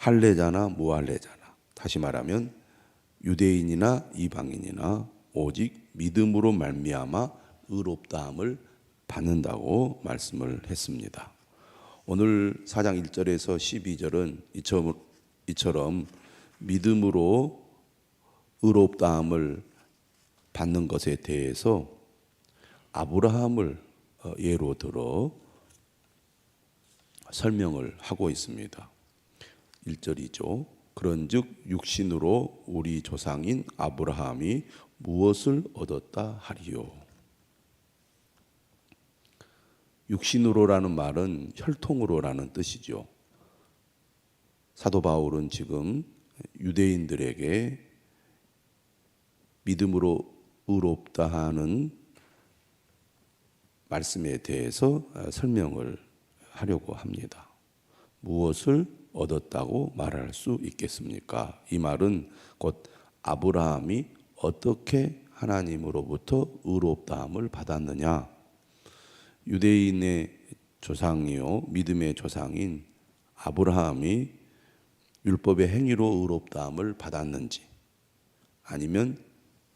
할례자나 무할례자나, 다시 말하면 유대인이나 이방인이나 오직 믿음으로 말미암아 의롭다함을 받는다고 말씀을 했습니다. 오늘 4장 1절에서 12절은 이처럼 믿음으로 의롭다함을 받는 것에 대해서 아브라함을 예로 들어 설명을 하고 있습니다. 1절이죠. 그런즉 육신으로 우리 조상인 아브라함이 무엇을 얻었다 하리요. 육신으로라는 말은 혈통으로라는 뜻이죠. 사도 바울은 지금 유대인들에게 믿음으로 의롭다 하는 말씀에 대해서 설명을 하려고 합니다. 무엇을 얻었다고 말할 수 있겠습니까? 이 말은 곧 아브라함이 어떻게 하나님으로부터 의롭다함을 받았느냐, 유대인의 조상이요 믿음의 조상인 아브라함이 율법의 행위로 의롭다함을 받았는지, 아니면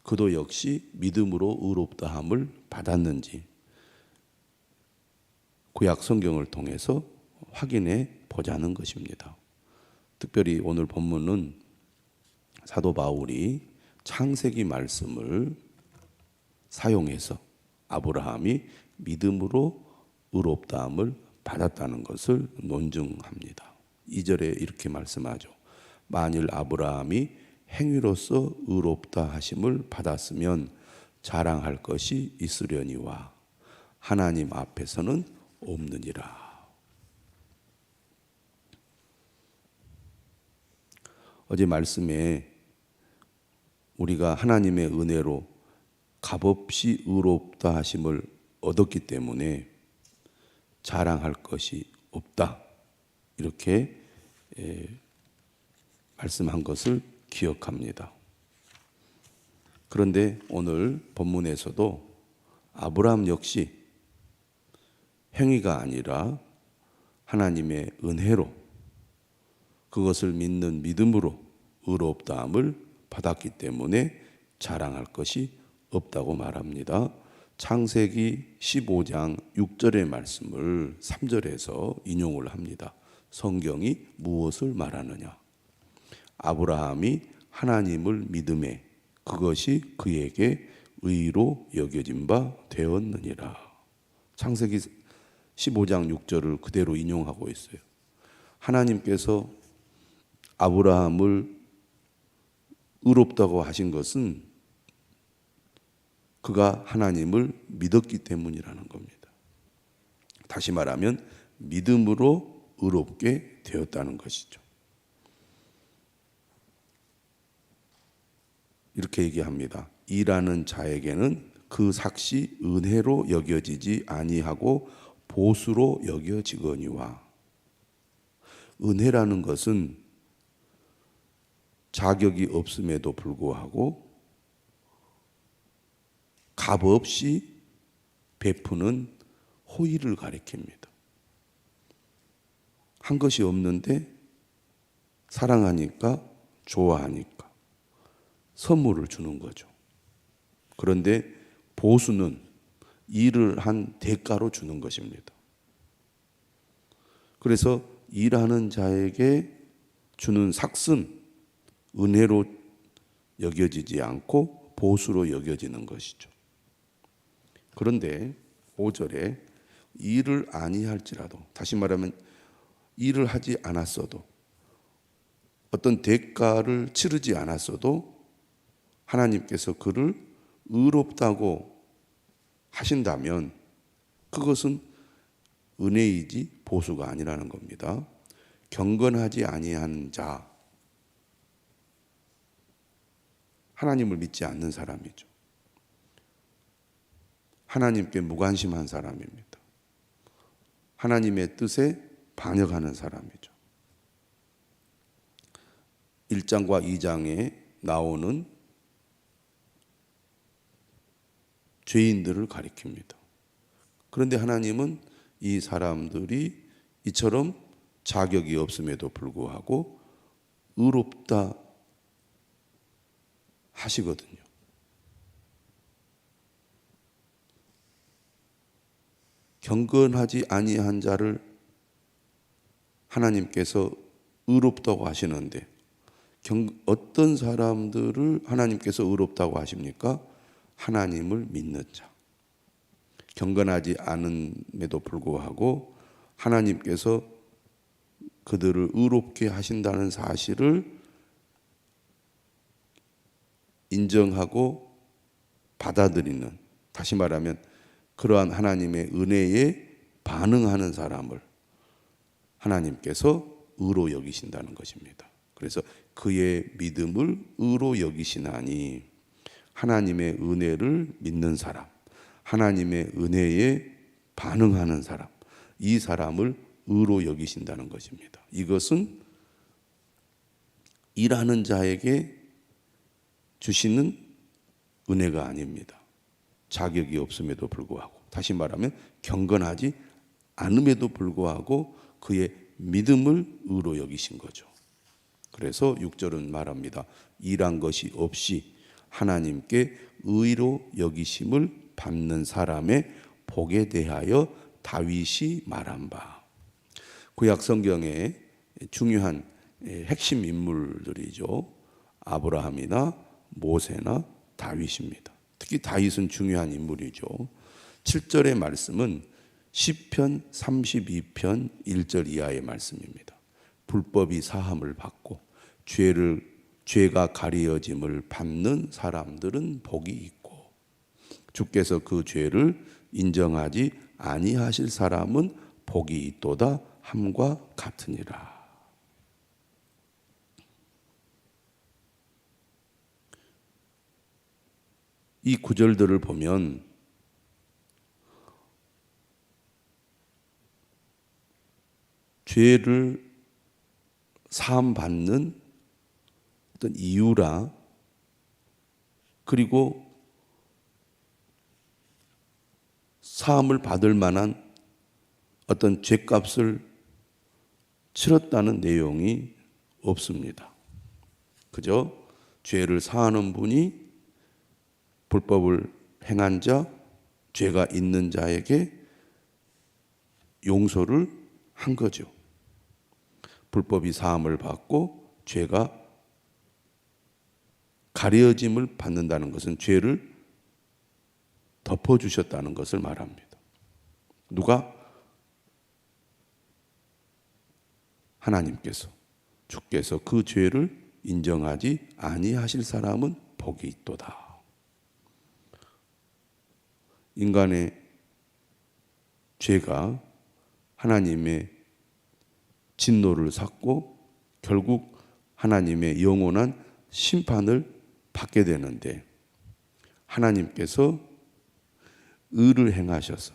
그도 역시 믿음으로 의롭다함을 받았는지 구약 성경을 통해서 확인해 보자는 것입니다. 특별히 오늘 본문은 사도 바울이 창세기 말씀을 사용해서 아브라함이 믿음으로 의롭다함을 받았다는 것을 논증합니다. 2절에 이렇게 말씀하죠. 만일 아브라함이 행위로서 의롭다 하심을 받았으면 자랑할 것이 있으려니와 하나님 앞에서는 없느니라. 어제 말씀에 우리가 하나님의 은혜로 값없이 의롭다 하심을 얻었기 때문에 자랑할 것이 없다, 이렇게 말씀한 것을 기억합니다. 그런데 오늘 본문에서도 아브라함 역시 행위가 아니라 하나님의 은혜로, 그것을 믿는 믿음으로 의롭다함을 받았기 때문에 자랑할 것이 없다고 말합니다. 창세기 15장 6절의 말씀을 3절에서 인용을 합니다. 성경이 무엇을 말하느냐? 아브라함이 하나님을 믿음에 그것이 그에게 의로 여겨진 바 되었느니라. 창세기 15장 6절을 그대로 인용하고 있어요. 하나님께서 아브라함을 의롭다고 하신 것은 그가 하나님을 믿었기 때문이라는 겁니다. 다시 말하면 믿음으로 의롭게 되었다는 것이죠. 이렇게 얘기합니다. 일하는 자에게는 그 삭시 은혜로 여겨지지 아니하고 보수로 여겨지거니와. 은혜라는 것은 자격이 없음에도 불구하고 값없이 베푸는 호의를 가리킵니다. 한 것이 없는데 사랑하니까, 좋아하니까 선물을 주는 거죠. 그런데 보수는 일을 한 대가로 주는 것입니다. 그래서 일하는 자에게 주는 삭은 은혜로 여겨지지 않고 보수로 여겨지는 것이죠. 그런데 5절에 일을 아니할지라도, 다시 말하면 일을 하지 않았어도, 어떤 대가를 치르지 않았어도 하나님께서 그를 의롭다고 하신다면 그것은 은혜이지 보수가 아니라는 겁니다. 경건하지 아니한 자, 하나님을 믿지 않는 사람이죠. 하나님께 무관심한 사람입니다. 하나님의 뜻에 반역하는 사람이죠. 1장과 2장에 나오는 죄인들을 가리킵니다. 그런데 하나님은 이 사람들이 이처럼 자격이 없음에도 불구하고 의롭다 하시거든요. 경건하지 아니한 자를 하나님께서 의롭다고 하시는데 어떤 사람들을 하나님께서 의롭다고 하십니까? 하나님을 믿는 자. 경건하지 않음에도 불구하고 하나님께서 그들을 의롭게 하신다는 사실을 인정하고 받아들이는, 다시 말하면 그러한 하나님의 은혜에 반응하는 사람을 하나님께서 의로 여기신다는 것입니다. 그래서 그의 믿음을 의로 여기시나니 하나님의 은혜를 믿는 사람, 하나님의 은혜에 반응하는 사람, 이 사람을 의로 여기신다는 것입니다. 이것은 일하는 자에게 주시는 은혜가 아닙니다. 자격이 없음에도 불구하고, 다시 말하면 경건하지 않음에도 불구하고 그의 믿음을 의로 여기신 거죠. 그래서 6절은 말합니다. 일한 것이 없이 하나님께 의로 여기심을 받는 사람의 복에 대하여 다윗이 말한 바. 구약 성경의 중요한 핵심 인물들이죠. 아브라함이나 모세나 다윗입니다. 특히 다윗은 중요한 인물이죠. 7절의 말씀은 시편 32편 1절 이하의 말씀입니다. 불법이 사함을 받고 죄가 가리어짐을 받는 사람들은 복이 있고 주께서 그 죄를 인정하지 아니하실 사람은 복이 있도다 함과 같으니라. 이 구절들을 보면 죄를 사함받는 어떤 이유라, 그리고 사함을 받을 만한 어떤 죄값을 치렀다는 내용이 없습니다. 그저 죄를 사하는 분이 불법을 행한 자, 죄가 있는 자에게 용서를 한 거죠. 불법이 사함을 받고 죄가 가려짐을 받는다는 것은 죄를 덮어주셨다는 것을 말합니다. 누가? 하나님께서, 주께서 그 죄를 인정하지 아니하실 사람은 복이 있도다. 인간의 죄가 하나님의 진노를 샀고 결국 하나님의 영원한 심판을 받게 되는데, 하나님께서 의를 행하셔서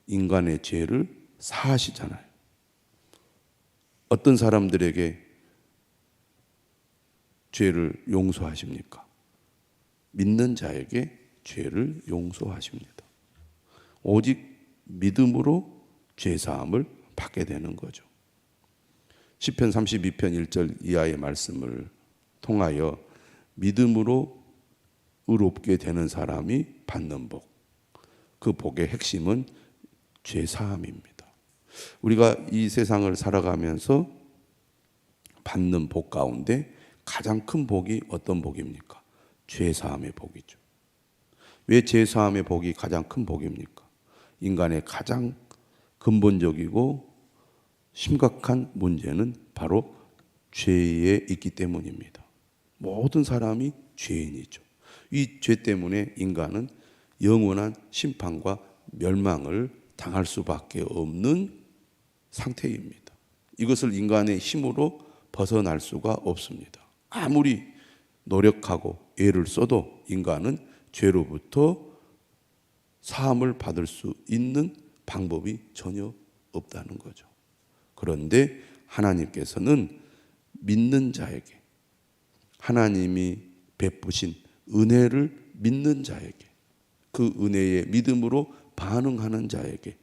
인간의 죄를 사하시잖아요. 어떤 사람들에게 죄를 용서하십니까? 믿는 자에게 죄를 용서하십니다. 오직 믿음으로 죄사함을 받게 되는 거죠. 시편 32편 1절 이하의 말씀을 통하여 믿음으로 의롭게 되는 사람이 받는 복, 그 복의 핵심은 죄사함입니다. 우리가 이 세상을 살아가면서 받는 복 가운데 가장 큰 복이 어떤 복입니까? 죄사함의 복이죠. 왜 죄사함의 복이 가장 큰 복입니까? 인간의 가장 근본적이고 심각한 문제는 바로 죄에 있기 때문입니다. 모든 사람이 죄인이죠. 이 죄 때문에 인간은 영원한 심판과 멸망을 당할 수밖에 없는 상태입니다. 이것을 인간의 힘으로 벗어날 수가 없습니다. 아무리 노력하고 애를 써도 인간은 죄로부터 사함을 받을 수 있는 방법이 전혀 없다는 거죠. 그런데 하나님께서는 믿는 자에게, 하나님이 베푸신 은혜를 믿는 자에게, 그 은혜의 믿음으로 반응하는 자에게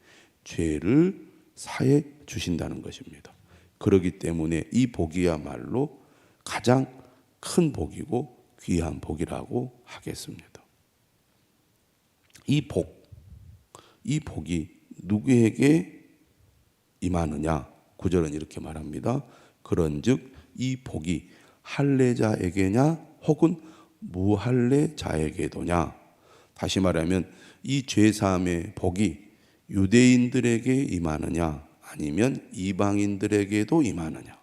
죄를 사해 주신다는 것입니다. 그렇기 때문에 이 복이야말로 가장 큰 복이고 귀한 복이라고 하겠습니다. 이 복이 누구에게 임하느냐? 9절은 이렇게 말합니다. 그런즉 이 복이 할례자에게냐 혹은 무할례자에게도냐? 다시 말하면 이 죄사함의 복이 유대인들에게 임하느냐 아니면 이방인들에게도 임하느냐?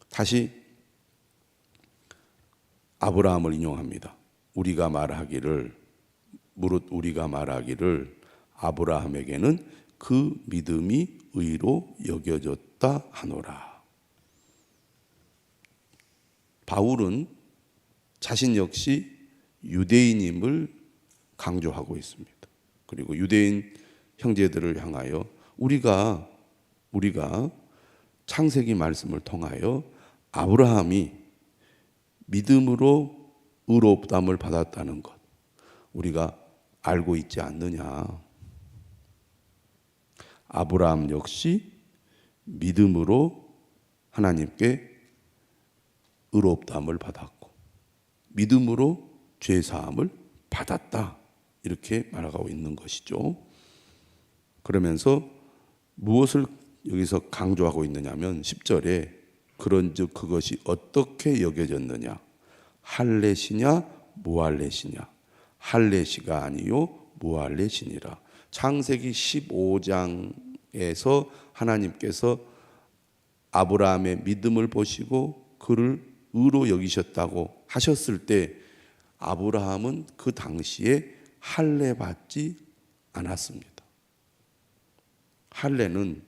다시 아브라함을 인용합니다. 우리가 말하기를 아브라함에게는 그 믿음이 의로 여겨졌다 하노라. 바울은 자신 역시 유대인임을 강조하고 있습니다. 그리고 유대인 형제들을 향하여 우리가 창세기 말씀을 통하여 아브라함이 믿음으로 의롭다함을 받았다는 것 우리가 알고 있지 않느냐. 아브라함 역시 믿음으로 하나님께 의롭다함을 받았고 믿음으로 죄사함을 받았다. 이렇게 말하고 있는 것이죠. 그러면서 무엇을 여기서 강조하고 있느냐면 10절에 그런즉 그것이 어떻게 여겨졌느냐? 할례시냐 무할례시냐? 할례시가 아니요 무할례시니라. 창세기 15장에서 하나님께서 아브라함의 믿음을 보시고 그를 의로 여기셨다고 하셨을 때 아브라함은 그 당시에 할례 받지 않았습니다. 할례는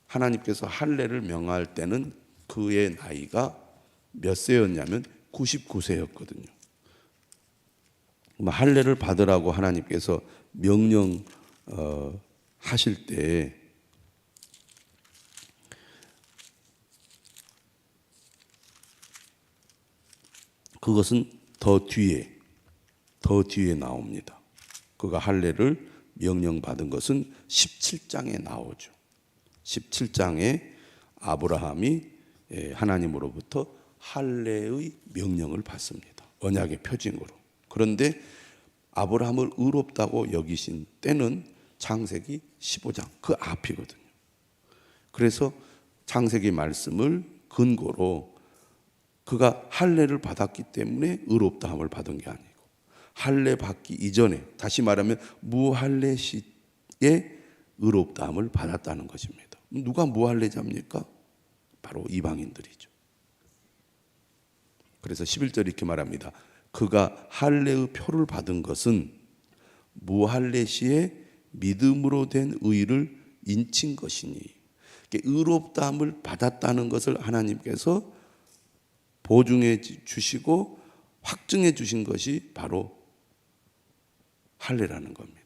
하나님께서 할례를 명할 때는 그의 나이가 몇 세였냐면 99세였거든요. 할례를 받으라고 하나님께서 명령 하실 때 그것은 더 뒤에 나옵니다. 그가 할례를 명령받은 것은 17장에 나오죠. 17장에 아브라함이 하나님으로부터 할례의 명령을 받습니다. 언약의 표징으로. 그런데 아브라함을 의롭다고 여기신 때는 창세기 15장 그 앞이거든요. 그래서 창세기 말씀을 근거로 그가 할례를 받았기 때문에 의롭다함을 받은 게 아니고 할례 받기 이전에 다시 말하면 무할례 시에 의롭다함을 받았다는 것입니다. 누가 무할례자입니까? 바로 이방인들이죠. 그래서 11절 이렇게 말합니다. 그가 할례의 표를 받은 것은 무할례 시에 믿음으로 된 의를 인친 것이니 의롭다함을 받았다는 것을 하나님께서 보증해 주시고 확증해 주신 것이 바로 할례라는 겁니다.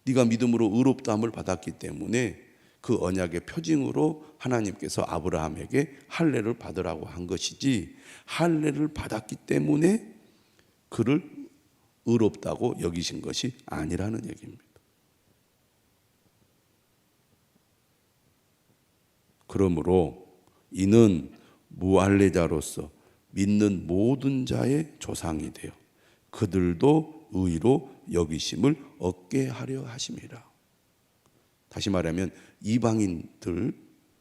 네가 믿음으로 의롭다함을 받았기 때문에 그 언약의 표징으로 하나님께서 아브라함에게 할례를 받으라고 한 것이지 할례를 받았기 때문에 그를 의롭다고 여기신 것이 아니라는 얘기입니다. 그러므로 이는 무할례자로서 믿는 모든 자의 조상이 되어 그들도 의로 여기심을 얻게 하려 하심이라. 다시 말하면 이방인들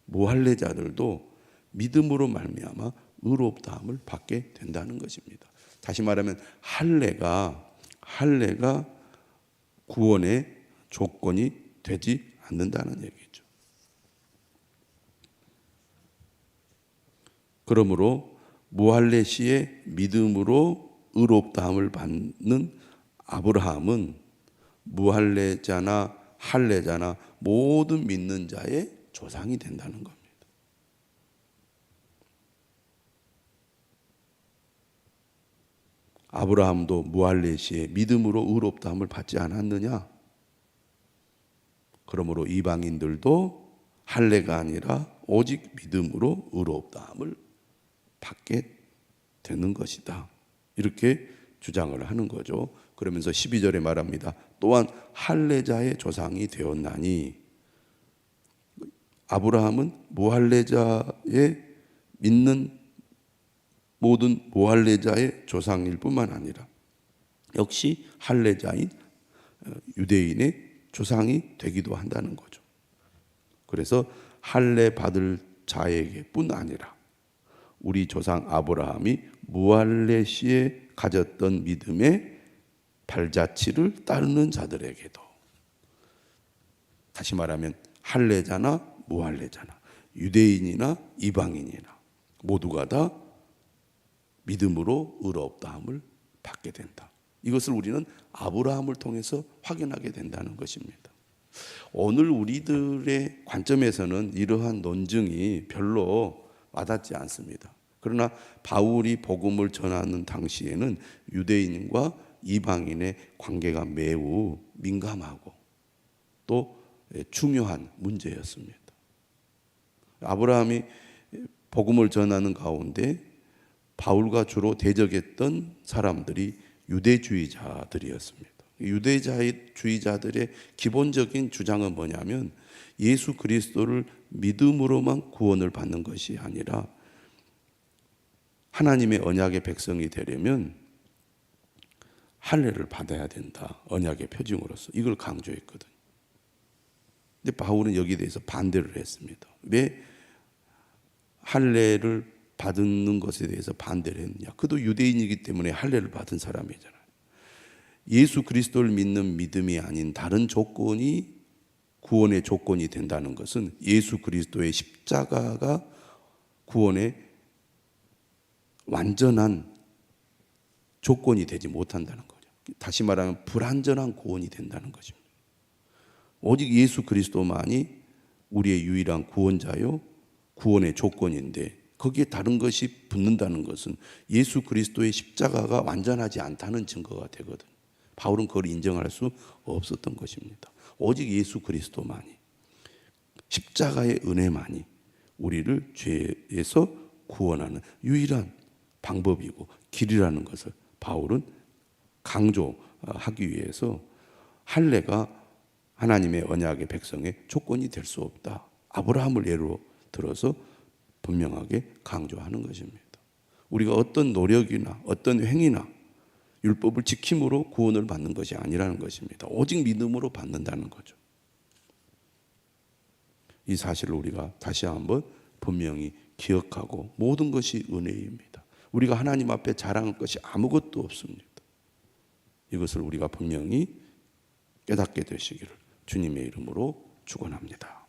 무할례자들도 믿음으로 말미암아 의롭다함을 받게 된다는 것입니다. 다시 말하면 할례가 구원의 조건이 되지 않는다는 얘기죠. 그러므로 무할례 시에 믿음으로 의롭다함을 받는 아브라함은 무할례자나 할례자나 모든 믿는 자의 조상이 된다는 겁니다. 아브라함도 무할례 시에 믿음으로 의롭다함을 받지 않았느냐? 그러므로 이방인들도 할례가 아니라 오직 믿음으로 의롭다함을 받게 되는 것이다. 이렇게 주장을 하는 거죠. 그러면서 12절에 말합니다. 또한 할례자의 조상이 되었나니 아브라함은 무할례자의 믿는 모든 무할례자의 조상일 뿐만 아니라 역시 할례자인 유대인의 조상이 되기도 한다는 거죠. 그래서 할례 받을 자에게뿐 아니라 우리 조상 아브라함이 무할례 시에 가졌던 믿음의 발자취를 따르는 자들에게도, 다시 말하면 할례자나 무할례자나 유대인이나 이방인이나 모두가 다 믿음으로 의롭다함을 받게 된다. 이것을 우리는 아브라함을 통해서 확인하게 된다는 것입니다. 오늘 우리들의 관점에서는 이러한 논증이 별로 와닿지 않습니다. 그러나 바울이 복음을 전하는 당시에는 유대인과 이방인의 관계가 매우 민감하고 또 중요한 문제였습니다. 아브라함이 복음을 전하는 가운데 바울과 주로 대적했던 사람들이 유대주의자들이었습니다. 유대주의자들의 기본적인 주장은 뭐냐면 예수 그리스도를 믿음으로만 구원을 받는 것이 아니라 하나님의 언약의 백성이 되려면 할례를 받아야 된다. 언약의 표징으로서 이걸 강조했거든요. 근데 바울은 여기에 대해서 반대를 했습니다. 왜 할례를 받는 것에 대해서 반대를 했느냐? 그도 유대인이기 때문에 할례를 받은 사람이잖아요. 예수 그리스도를 믿는 믿음이 아닌 다른 조건이 구원의 조건이 된다는 것은 예수 그리스도의 십자가가 구원의 완전한 조건이 되지 못한다는 거죠. 다시 말하면 불완전한 구원이 된다는 것입니다. 오직 예수 그리스도만이 우리의 유일한 구원자요 구원의 조건인데 거기에 다른 것이 붙는다는 것은 예수 그리스도의 십자가가 완전하지 않다는 증거가 되거든요. 바울은 그걸 인정할 수 없었던 것입니다. 오직 예수 그리스도만이, 십자가의 은혜만이 우리를 죄에서 구원하는 유일한 방법이고 길이라는 것을 바울은 강조하기 위해서 할례가 하나님의 언약의 백성의 조건이 될 수 없다. 아브라함을 예로 들어서 분명하게 강조하는 것입니다. 우리가 어떤 노력이나 어떤 행위나 율법을 지킴으로 구원을 받는 것이 아니라는 것입니다. 오직 믿음으로 받는다는 거죠. 이 사실을 우리가 다시 한번 분명히 기억하고 모든 것이 은혜입니다. 우리가 하나님 앞에 자랑할 것이 아무것도 없습니다. 이것을 우리가 분명히 깨닫게 되시기를 주님의 이름으로 축원합니다.